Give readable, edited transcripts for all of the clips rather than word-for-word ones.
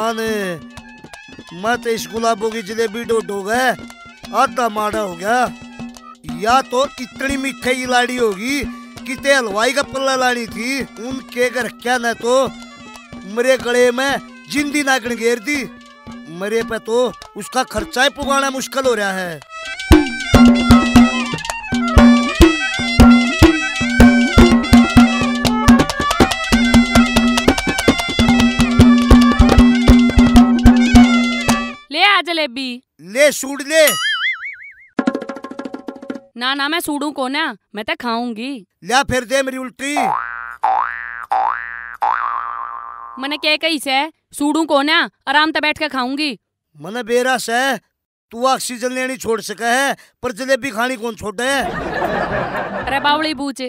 मान मत इस गुलाबों की जलेबी डोडो गए आधा माड़ा हो गया। या तो इतनी मीठी की लाड़ी होगी कि ते हलवाई का पल्ला लानी थी उनके घर क्या न तो मेरे गले में जिंदी नागन घेर दी। मेरे पे तो उसका खर्चा ही पुगाना मुश्किल हो रहा है। ले आ जलेबी। ले सूड ले। ना मैं सूडू को ना, मैं तो खाऊंगी। लिया फिर दे मेरी उल्टी। मैंने क्या कही से सूडू को ना, आराम से बैठ के खाऊंगी। मने बेरा से तू ऑक्सीजन लेनी छोड़ सका है पर जलेबी खानी कौन छोड़ है। अरे बावली बूच,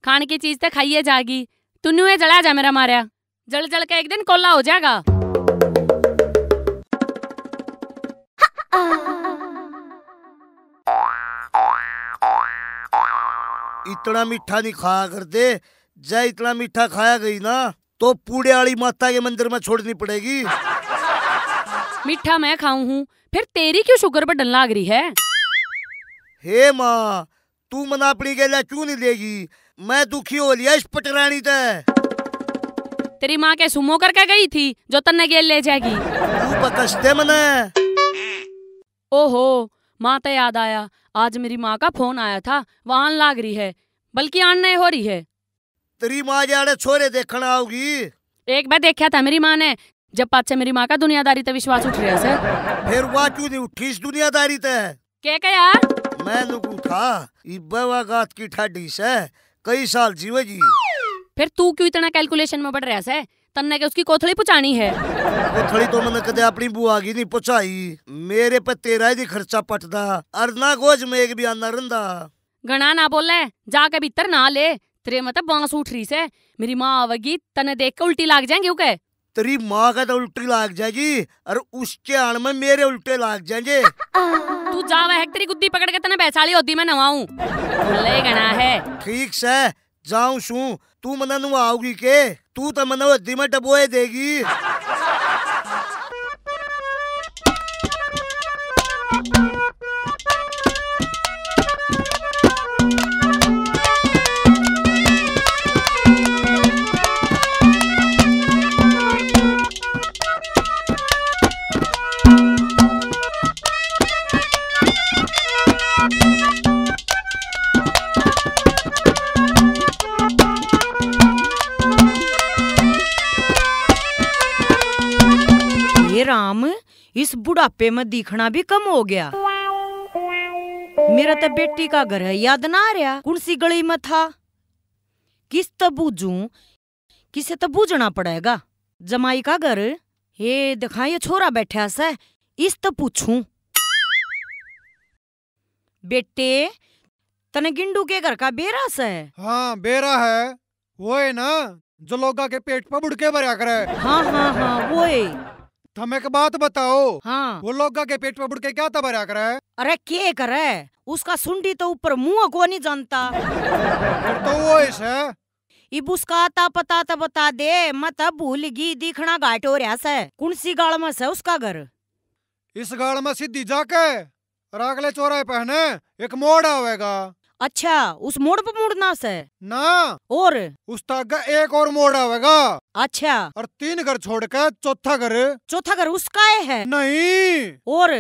खाने की चीज तो खाइए जागी। तू न्यू जला जा मेरा मारा, जल जल के एक दिन कोल्ला हो जाएगा। इतना मीठा नहीं खाया कर दे, जय इतना मीठा खाया गई ना तो पूड़े वाली माता के मंदिर में छोड़नी पड़ेगी। मीठा मैं खाऊं हूँ, फिर तेरी क्यों शुगर बढ़ने लग रही है? हे माँ, तू मना अपनी गेला क्यों नहीं लेगी? मैं दुखी हो लिया इस पटरानी ते। तेरी माँ के सुमो करके गई थी जो तन्ने गेल ले जाएगी। तू बकसते मने। ओहो, माँ तो याद आया, आज मेरी माँ का फोन आया था, वहां लाग रही है, बल्कि आन नहीं हो रही है। तेरी माँ जाड़े छोरे देखना आओगी। एक बार देखा था मेरी माँ ने, जब पाछे मेरी माँ का दुनियादारी पे विश्वास उठ रहा से। फिर वह क्यों नहीं उठी इस दुनियादारी ते? क्या यार? मैं नुकू था इब्बा गात की ठाडी से कई साल जीवेगी। फिर तू क्यों इतना कैलकुलेशन में बढ़ रहा है? तन्ने के उसकी कोथड़ी पुचानी है। कोथड़ी तो मैंने कदे अपनी बुआ की नहीं पुचाई। मेरे पे तेरा ही खर्चा पटदा अरना गोज में एक भी आना रंदा। घना ना बोले, जाके भीतर ना ले। तेरे मतलब बांस उठ रही से, मेरी माँ आवेगी तने देख के उल्टी लाग जाएंगे। क्या तेरी माँ का तो उल्टी लाग जाएगी और उसके आड़ में मेरे उल्टे लाग जाएंगे। तू जा वह तेरी गुद्दी पकड़ के तने बैसाली होती मैं नवाऊं। बोले घना है। ठीक से जाऊं सू, तू मना नुआओगी के? तू तो मना हद्दी में डबोए देगी। राम, इस बुढ़ापे में दिखना भी कम हो गया। मेरा तो बेटी का घर है याद ना आ रहा, कौन सी गली में था? किस तो बूझूं, किसे तो बूझना पड़ेगा। जमाई का घर ये दिखा, ये छोरा बैठा से, इस तो पूछूं। बेटे, तने गिंडू के घर का बेरा से? हाँ बेरा है, वो है ना जो लोगा के पेट पर बुड़के भरा करे। हाँ वो है। हम एक बात बताओ। हाँ। वो लोगा के पेट पर बुड़के क्या तबरा करे? अरे क्या करे, उसका सुंडी तो ऊपर मुंह को नहीं जानता। फिर तो वो है। इब उसका आता पता तो बता दे, मत भूल गी दिखना घाट हो रहा से। कौन सी गाड़ में से उसका घर? इस गाड़ में सीधी जाके रागले चौराहे पहने एक मोड़ आवेगा। अच्छा, उस मोड़ पर मुड़ना से ना, और उस तक एक और मोड़ आवेगा। अच्छा, और 3 घर छोड़ के चौथा घर उसका है? नहीं, और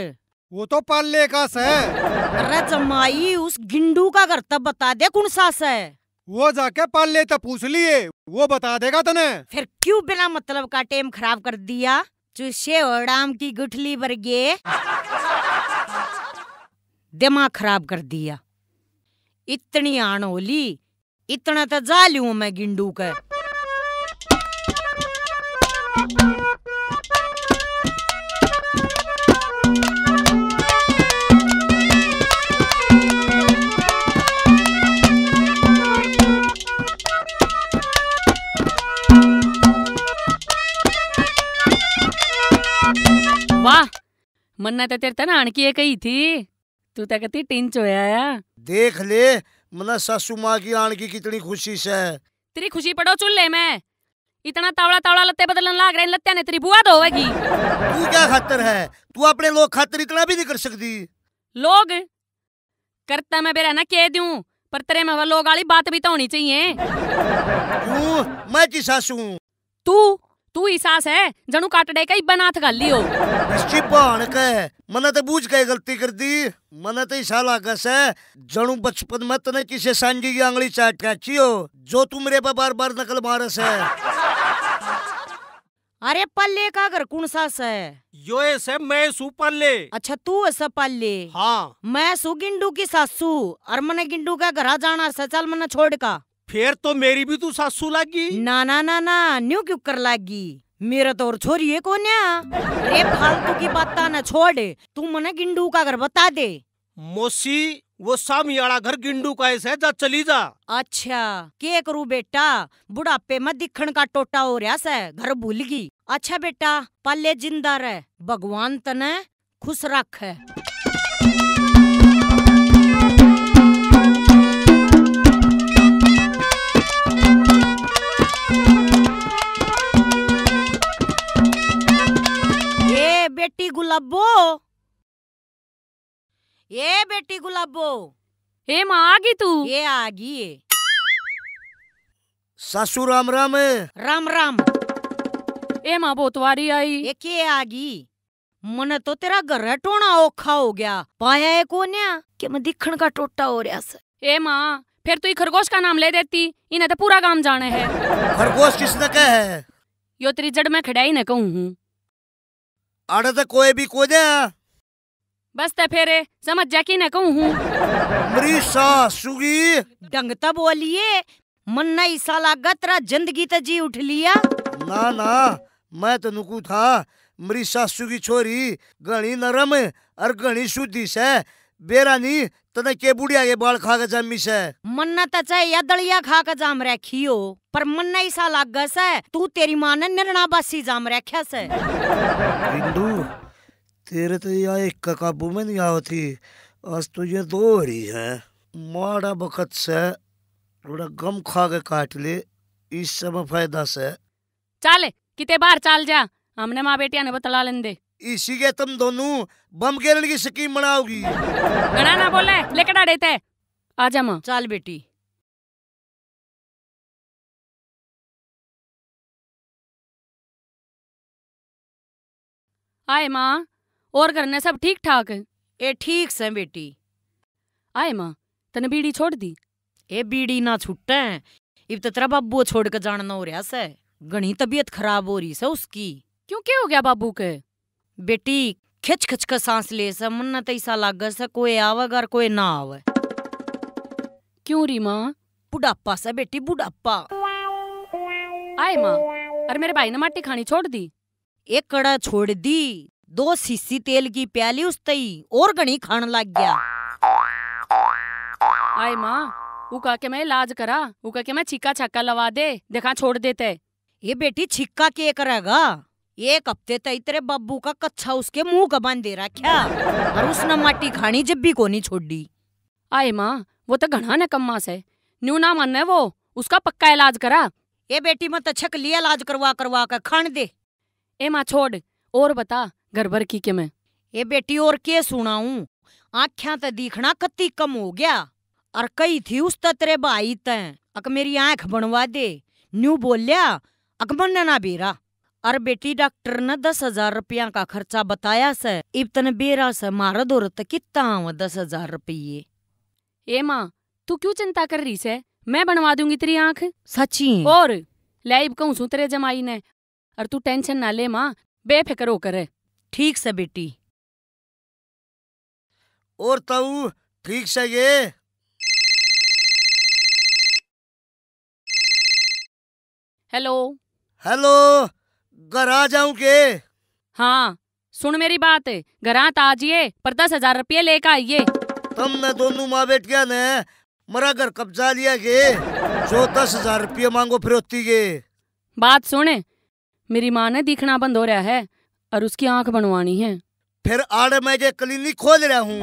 वो तो पाले का से। अरे जमाई, उस गिंडू का घर तब बता दे कौन सा से। वो जाके पाले तो पूछ लिए, वो बता देगा तने। फिर क्यों बिना मतलब का टेम खराब कर दिया? चुसे ओडाम की गुठली वर्गे दिमाग खराब कर दिया। इतनी आन होली, इतना तो जा लूं मैं गिंडू का। वाह, मन्ना तो तेरे तना आन की कही थी, तू तो कहती टिंच होया। देख ले मना सासू माँ की आन की कितनी खुशी से। तेरी खुशी पड़ो चुल्ले में, इतना तावड़ा तावड़ा लत्ते बदलन लाग रहे, लत्ते ने तेरी बुआ धोवेगी। तू क्या खातर है? तू अपने लोग खातर इतना भी नहीं कर सकती। लोग करता मैं बेरा ना कह दूं, पर तेरे में वो लोग वाली बात भी तो होनी चाहिए। क्यों? मैं की सासू हूँ? तू ही सास है, जनू काटड़े का बनाथ गाल लियो। इसकी बहन के मने तो बूझ के गलती कर दी। मने तो ऐसा लागा से जनू बचपन में तने किसी सांझी की आंगली चाट काची हो, जो तू मेरे पे बार बार नकल मारस है। अरे पल्ले का घर कौन सा है? यो ऐसे मैं सू पल्ले। अच्छा तू ऐसा पल्ले। हाँ मैं सू गिंडू की सासू, और मने गिंडू का घर जाना से, चल मने छोड़ का। फिर तो मेरी भी तू सासू लागी। ना ना ना ना, न्यू क्यों कर लागी? मेरा तो और छोरी है कोन्या। अरे फालतू की बात न छोड़, तू मने गिंडू का घर बता दे। मोसी वो सामियाड़ा घर गिंडू का ऐसे जा चली जा। अच्छा के करूँ बेटा, बुढ़ापे में दिखण का टोटा हो रहा से, घर भूल गई। अच्छा बेटा पल्ले जिंदा रह, भगवान तने खुश रख है। बेटी गुलाबो, ये बेटी गुलाबो। ए माँ आ गई तू? ये आ गई। सासू राम राम। राम राम। ए माँ बहुत वारी आई। ये के आ गई? मन तो तेरा घर टोना औखा हो गया, पाया है कोन्या कि मैं दिखण का टोटा हो रहा से। ए माँ फिर तू खरगोश का नाम ले देती, इन्हें तो पूरा काम जाने है। खरगोश किसने कहा है? यो तेरी जड़ में खड़ाई न कहूँ हूँ। आड़े तो कोई भी को दे। बस ते फेरे समझ जा की न कहूँ हूँ। मेरी सासू की डंग तो बोलिए, मन ना ईसा लागा तेरा जिंदगी तो जी उठ लिया। ना ना, मैं तो नुकू था। मेरी सासू की छोरी घनी नरम और घनी शुद्धि से, बेरा नी तने के बुढ़िया के बाल खा के जमी से। मन तो चाहे या दलिया खा के जाम रखी हो, पर मन ना ईसा लागा से तू तेरी माँ ने निर्णा बासी जाम रखा से। बिंदु तेरे तो यह एक का काबू में नहीं आवती, आज तो ये दो हो रही है। माड़ा बखत से थोड़ा गम खा के काट ले, इस समय फायदा से। चल किते बाहर चल जा, हमने माँ बेटिया ने बतला लेंदे। इसी के तुम दोनों बम खेलने की स्कीम बनाओगी। घना ना बोले, लेकर आ देते। आजा माँ। चल बेटी। आए माँ, और घर ने सब ठीक ठाक? ए ठीक से बेटी। आए माँ, तने बीड़ी छोड़ दी? ए बीड़ी ना छुट्टे, इब तो तेरा बाबू छोड़ के जाना हो रहा से, घनी तबीयत खराब हो रही से उसकी। क्यों क्या हो गया बाबू के? बेटी खिच खिच कर सांस ले से, मन तो ऐसा लागा से कोई आवेगा और कोई ना आवे। क्यों री माँ? बुढ़ापा से बेटी, बुढ़ापा। आए माँ, और मेरे भाई ने माटी खानी छोड़ दी? एक कड़ा छोड़ दी, 2 शीशी तेल की प्याली उस तई और घनी खान लग गया। आए माँ, उका के मैं इलाज करा, उका के मैं छिक्का छक्का लवा दे, देखा छोड़ देते। ये बेटी छिक्का के करेगा? 1 हफ्ते तक तेरे बाबू का कच्छा उसके मुंह का बांध दे रखा, और उसने माटी खानी जब भी कोनी छोड़ी। आए माँ, वो तो घना नकम्मा से, न्यू ना मानने वो, उसका पक्का इलाज करा। ये बेटी मत छक लिया इलाज करवा करवा कर खान दे। ए माँ छोड़, और बता घर भर की के मैं। ये बेटी और के सुनाऊं, आँखियां तो दिखना कत्ती कम हो गया, और कई थी उस तेरे भाई तय अक मेरी आँख बनवा दे, न्यू बोलिया अक मन ना बेरा। और बेटी डॉक्टर ने 10,000 रुपया का खर्चा बताया से, इब तने बेरा से मारा दौरत कितना 10,000 रुपये। ए माँ, तू क्यों चिंता कर रही से, मैं बनवा दूंगी तेरी आँख। सच्ची? और लाइब कहूँ सू तेरे जमाई ने, और तू टेंशन ना ले माँ, बेफिक्र हो करे। ठीक से बेटी। और ताऊ ठीक से ये। हेलो हेलो, घर आ जाऊं के? हाँ सुन मेरी बात, घर आ जाइए, पर 10,000 रुपये लेकर आइए। तुमने दोनों माँ बेटिया ने मरा घर कब्जा लिया के, जो 10,000 रुपये मांगो फिरौती के। बात सुने, मेरी माँ ने दिखना बंद हो रहा है, और उसकी आंख बनवानी है। फिर आड़े मैं जे क्लिनिक खोल रहा हूँ,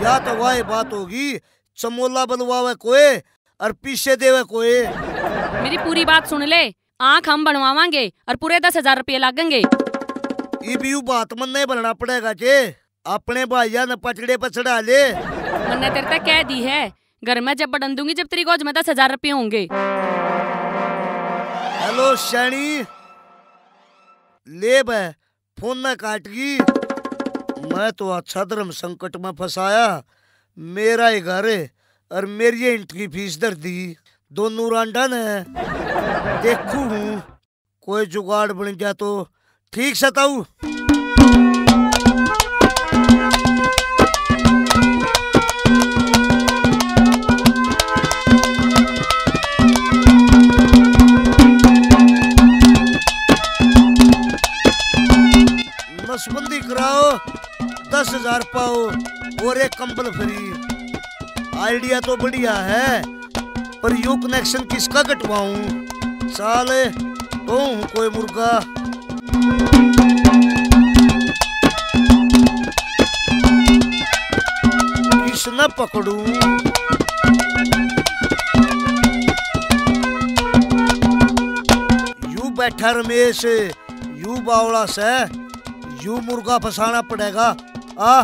या तो वही बात होगी, चमोला बनवावे कोई और पीछे देवे कोई। मेरी पूरी बात सुन ले, आँख हम बनवावांगे और पूरे 10,000 रुपये लागेंगे। इब यू बात मन नहीं बनना पड़ेगा जे अपने भाइया न पचड़े पर चढ़ा ले। मैंने तेरे तक कह दी है, घर में जब बटन दूंगी जब तेरी गोज में 10,000 रुपये होंगे। हेलो शैनी, ले बे फोन न काटगी। मैं तो अच्छा धर्म संकट में फंसाया। मेरा ही घर है और मेरी एंट्री फीस दर दी दोनों रांडा ने। देखू हूँ कोई जुगाड़ बन गया तो ठीक से ताऊ। नसबंदी कराओ, 10,000 पाओ और एक कंबल फ्री। आइडिया तो बढ़िया है पर यू कनेक्शन किसका कटवाऊं? साले तो हूँ कोई मुर्गा। किस न पकड़ूं? यू बैठा रमेश, यू बावड़ा से यू मुर्गा फंसाना पड़ेगा। आ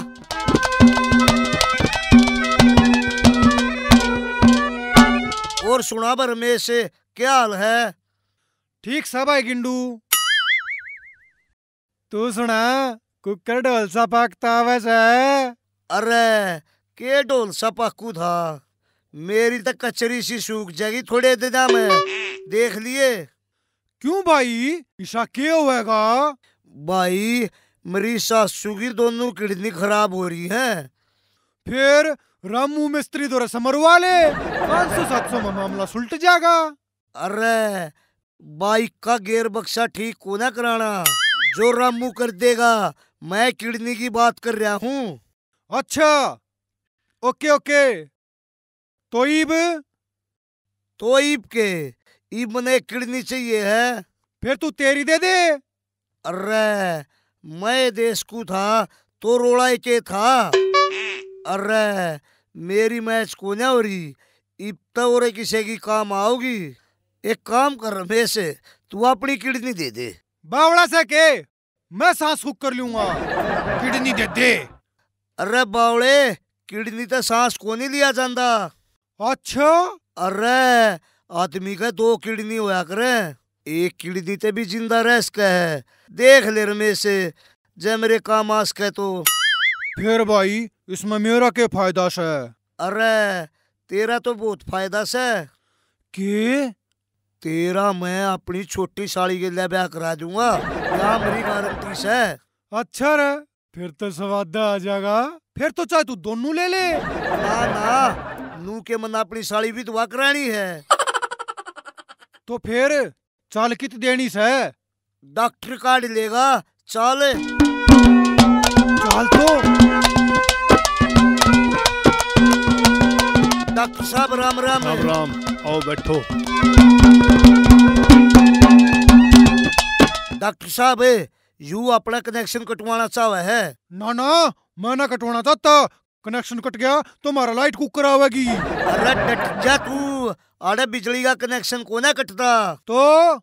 और सुना बर रमेश, क्या हाल है? ठीक सब है गिंडू। तू सुना कुकर ढोल सा पाकता वैसे। अरे के ढोल सा पाकू था, मेरी तो कचरी सी सूख जाएगी थोड़े दिन में। देख लिए? क्यों भाई, ईशा क्या होएगा? भाई मेरी सासू की दोनों किडनी खराब हो रही हैं। फिर रामू मिस्त्री द्वारा समरवा ले, 500-700 में मामला सुलट जाएगा। अरे बाइक का गेयर बक्सा ठीक को ना कराना, जो रामू कर देगा। मैं किडनी की बात कर रहा हूँ। अच्छा ओके ओके। तो ईब के ईब ने किडनी चाहिए है। फिर तू तेरी दे दे। अरे मैं देश को था तो रोड़ा के था। अरे मेरी मैच को ना हो रही, इब तो और किसी की काम आओगी। एक काम कर रमेश, तू अपनी किडनी दे दे। बावड़ा से के मैं सांस फूक कर लूंगा, किडनी दे दे। अरे बावड़े, किडनी तो सांस को नहीं लिया जाता। अच्छा? अरे आदमी का 2 किडनी होया करे, एक किडनी ते भी जिंदा रह सके है। देख ले रमेश, जब मेरे काम आ सके तो। फिर भाई इसमें मेरा क्या फायदा से? अरे तेरा तो बहुत फायदा से। के? तेरा मैं अपनी छोटी साड़ी के लिए ब्याह करा दूंगा, क्या मेरी गारंटी से। अच्छा रे, फिर तो स्वाद आ जाएगा। फिर तो चाहे तू दोनों ले ले। ना ना, नू के मन अपनी साड़ी भी दुआ करानी है। तो फिर चाल कित देनी से? डॉक्टर कार्ड लेगा, चाल चाल तो। डॉक्टर साहब राम राम। राम राम, आओ बैठो। डॉक्टर साहब यू अपना कनेक्शन कटवाना चाहे है? ना ना, मैं ना कटवाना चाहता। कनेक्शन कट गया तो हमारा लाइट कुकर आवेगी। अरे डट जा तू, अरे बिजली का कनेक्शन को ना कटता तो?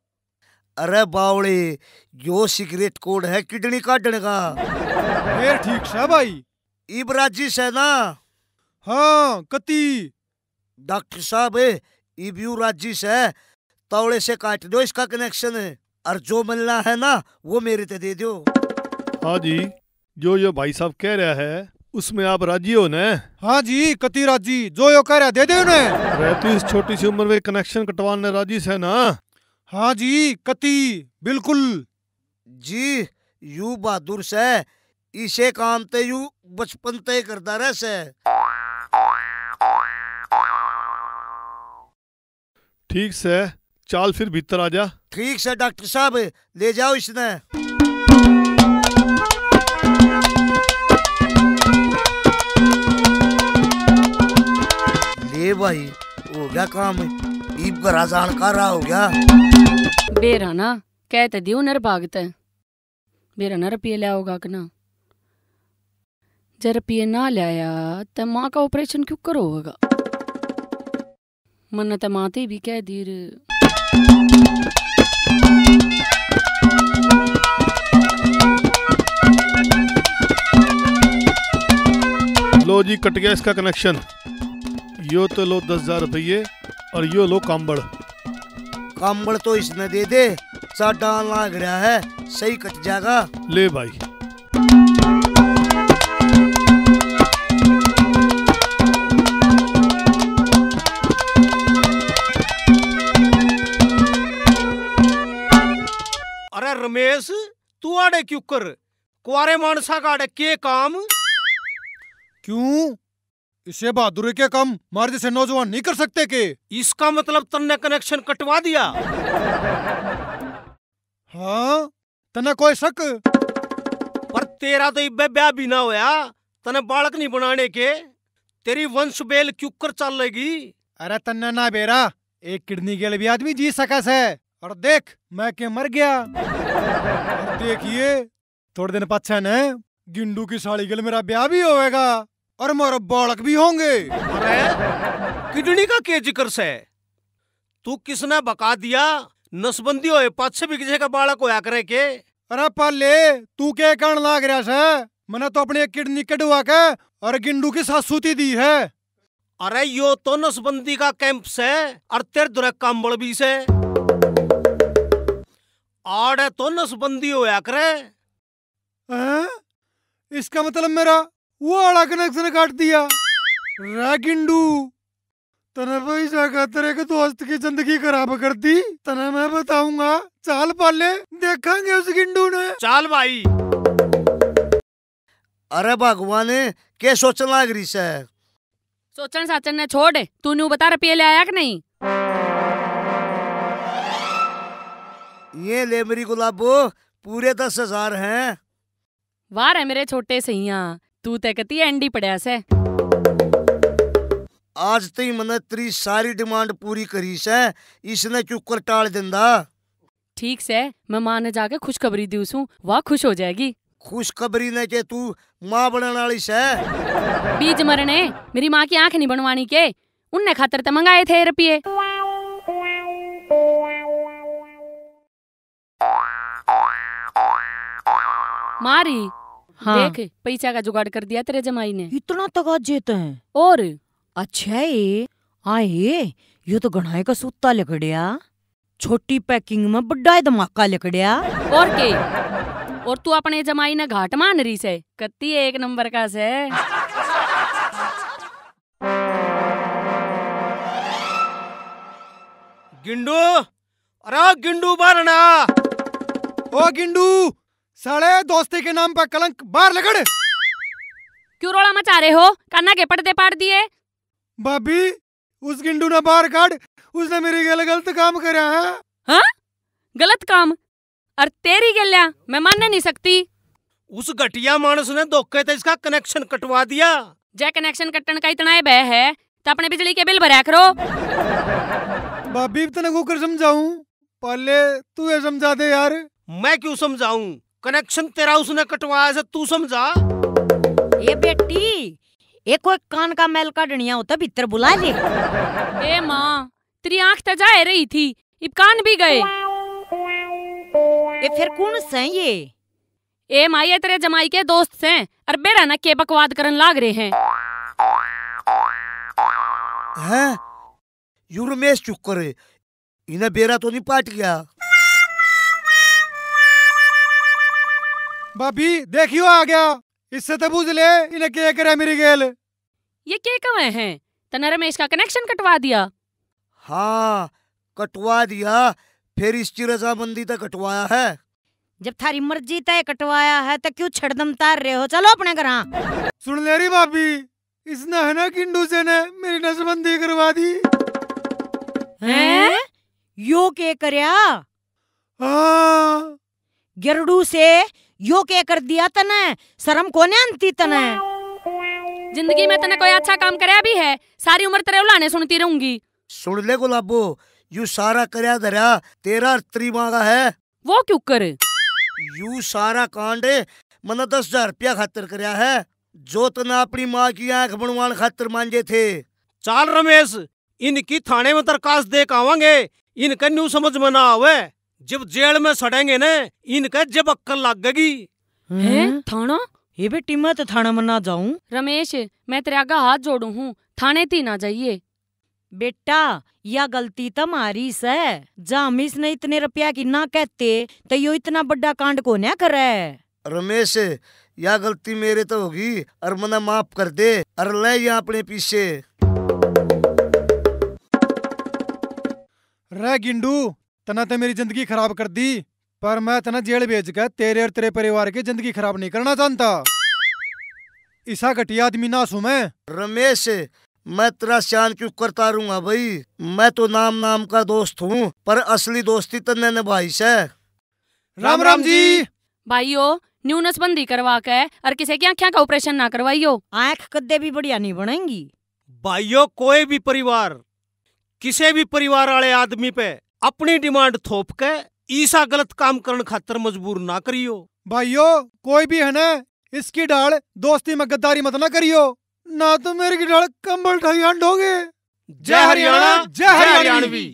अरे बावड़े, यो सिगरेट कोड है किडनी काटने का। फिर ठीक है भाई। इब राजी से ना? हाँ कती। डॉक्टर साहब इब यू राजी से तौड़े से काट दो इसका कनेक्शन, और जो मिलना है ना वो मेरे ते दे दो। हाँ जी, जो ये भाई साहब कह रहा है उसमें आप राजी हो न? हाँ जी कती राजी, जो यो कह रहा दे दे उन्हें। अरे तू इस छोटी सी उम्र में कनेक्शन कटवाने राजी से ना? हाँ जी कती बिल्कुल जी। यू बहादुर से इसे काम ते यू बचपन तय करता रह से। ठीक से, चाल फिर भीतर आ जा। ठीक से डॉक्टर साहब, ले जाओ इसने। ले भाई, हो गया काम। ईब का जानकार हो गया। बेरा ना कहते दियो नर भागते बेरा ना रुपये लिया होगा कि ना। जब रुपये ना लाया तो माँ का ऑपरेशन क्यों करो होगा? मन तो माते भी कह दी। लो जी, कट गया इसका कनेक्शन। यो तो लो 10,000 रुपये और यो लो कांबड़। कांबड़ तो इसने दे दे, साडा लाग रहा है, सही कट जाएगा। ले भाई। अरे रमेश, तू आड़े क्यों कर? कुआरे मानसा का आड़े के काम? क्यों? इसे बहादुरी के काम मार जैसे नौजवान नहीं कर सकते के? इसका मतलब तन्ने कनेक्शन कटवा दिया? हाँ, तने कोई शक? पर तेरा तो इब्बे ब्याह भी ना होया, तने बालक नहीं बनाने के। तेरी वंश बेल क्यों कर चल लेगी? अरे तन्ने ना बेरा, एक किडनी के लिए भी आदमी जी सकस है। और देख, मैं के मर गया। और देखिए, थोड़े दिन पछे ने गिंडू की साड़ी के लिए मेरा ब्याह भी होएगा और मोर बालक भी होंगे। अरे किडनी का के जिक्र से? तू किसने बका दिया? नसबंदी होए पाछे भी किसी का बालक होया करे के? अरे पाले, तू क्या कारण लाग रहा है? मैंने तो अपनी एक किडनी कटवा के और गिंडू की सासूती दी है। अरे यो तो नसबंदी का कैंप से और तेरे दुरे कांबड़ भी से। आड़े तो नसबंदी होया करे। इसका मतलब मेरा वो आड़ा कनेक्शन काट दिया। रा गिंडू, तने पैसा खातर एक दोस्त की जिंदगी खराब कर दी, तने मैं बताऊंगा। चाल पाले, देखेंगे उस गिंडू ने। चाल भाई। अरे भगवान, के सोचने लाग रही से? सोचन साचन ने छोड़, तू न्यू बता रुपये ले आया कि नहीं? ये ले मेरी गुलाबो, पूरे 10,000 हैं। वार है मेरे छोटे सैया, तू ते कती एंडी पड़या से। आज तई मैंने तेरी सारी डिमांड पूरी करी से, इसने क्यों कर टाल दिंदा? ठीक से, मैं मां ने जाके खुशखबरी दी उसू, वाह खुश हो जाएगी। खुशखबरी ने के तू माँ बनने वाली से? बीज मरने, मेरी माँ की आंख नहीं बनवानी के, उनने खातर तो मंगाए थे रुपये। मारी, हाँ। देख पैसा का जुगाड़ कर दिया तेरे जमाई ने। इतना तक जेते हैं? और अच्छा ये आए, ये तो गणाए का सूता लकड़िया, छोटी पैकिंग में बड़ा धमाका लकड़िया। और के? और तू अपने जमाई ने घाट मान रही से, कत्ती एक नंबर का से। गिंडू, अरे गिंडू बारना। ओ गिंडू, साले दोस्ती के नाम पर कलंक बाहर लगड़। क्यों रोला मचा रहे हो? कान्ना के पर्दे पाड़ दिए। भाभी, उस गिंडू ने बाहर काट, उसने मेरी गले गलत काम करा है। हाँ? गलत काम? और तेरी गल्या मैं मानने नहीं सकती। उस घटिया मानस ने धोखे से इसका कनेक्शन कटवा दिया। जय कनेक्शन कटन का इतना भय है तो अपने बिजली के बिल भरा करो। भाभी तने को कर समझाऊं? पहले तू ये समझा दे यार। मैं क्यों समझाऊं? कनेक्शन तेरा उसने कटवाया से तू समझा। ये बेटी, एक कोई कान का मैल काटनिया होता भीतर बुला ले। ए माँ, तेरी आंख तो जा रही थी, अब कान भी गए। ये फिर कौन से ये? ए माँ, ये तेरे जमाई के दोस्त से, और बेरा न के बकवाद करन लाग रहे हैं। हैं? यू रमेश चुप करे, इन्हें बेरा तो नहीं पाट गया? भाभी देखियो आ गया, इससे तो बुझ ले इन्हें क्या करे मेरी गेल। ये के कवे हैं? तना रमेश का कनेक्शन कटवा दिया? हाँ, कटवा दिया, फिर इसकी रजामंदी तक कटवाया है। जब थारी मर्जी तय कटवाया है तो क्यों छड़दम तार रहे हो? चलो अपने घर। सुन ले रही भाभी, इसने है ना गिंडू से ने मेरी नसबंदी करवा दी। हैं? यो के करया? हाँ। गिरडू से यो के कर दिया तने? शर्म कोने आंती तने? जिंदगी में तने कोई अच्छा काम करया भी है? सारी उम्र तेरे उलाने सुनती रहूंगी। सुन ले गुलाबो, यू सारा करया धरा तेरा त्री मांगा है। वो क्यों करे? यू सारा कांड मैंने 10,000 रुपया खातर करया है, जो तना अपनी माँ की आंख बनवान खातर मांगे थे। चाल रमेश, इनकी थाने में दरखास्त दे आवांगे। इनका न्यू समझ में ना आवे, जब जेल में सड़ेंगे न, इनका जब अक्कल लग गई। हैं? थाना? ये बेटी मैं तो थाना में ना जाऊं। रमेश, मैं तेरे आगे हाथ जोड़ू हूँ, थाने ती ना जाइए। बेटा या गलती तुम्हारी से, जहाँ हम इसने इतने रुपया की ना कहते तो यो इतना बड़ा कांड को ना करे। रमेश, या गलती मेरे तो होगी और मना माफ कर दे और ले यहाँ अपने पीछे। रे गिंडू, तना तो मेरी जिंदगी खराब कर दी, पर मैं तना जेल भेज कर तेरे और तेरे परिवार की जिंदगी खराब नहीं करना चाहता। ऐसा घटिया आदमी ना सू मैं। रमेश, मैं तेरा शान क्यों करता रहूंगा भाई। मैं तो नाम का दोस्त हूँ, पर असली दोस्ती तन्ने निभाई से। राम राम जी। भाइयों, न्यू नसबंदी करवा के और किसी की आँखें का ऑपरेशन ना करवाइयो। आँख कद्दे भी बढ़िया नहीं बनेंगी। भाइयों, कोई भी परिवार किसी भी परिवार वाले आदमी पे अपनी डिमांड थोप के ईसा गलत काम करने खातर मजबूर ना करियो। भाइयों, कोई भी है ना, इसकी डाल दोस्ती में गद्दारी मत ना करियो, ना तो मेरी की डाल कंबल ठाई हांडोगे। जय हरियाणा, जय हरियाणवी।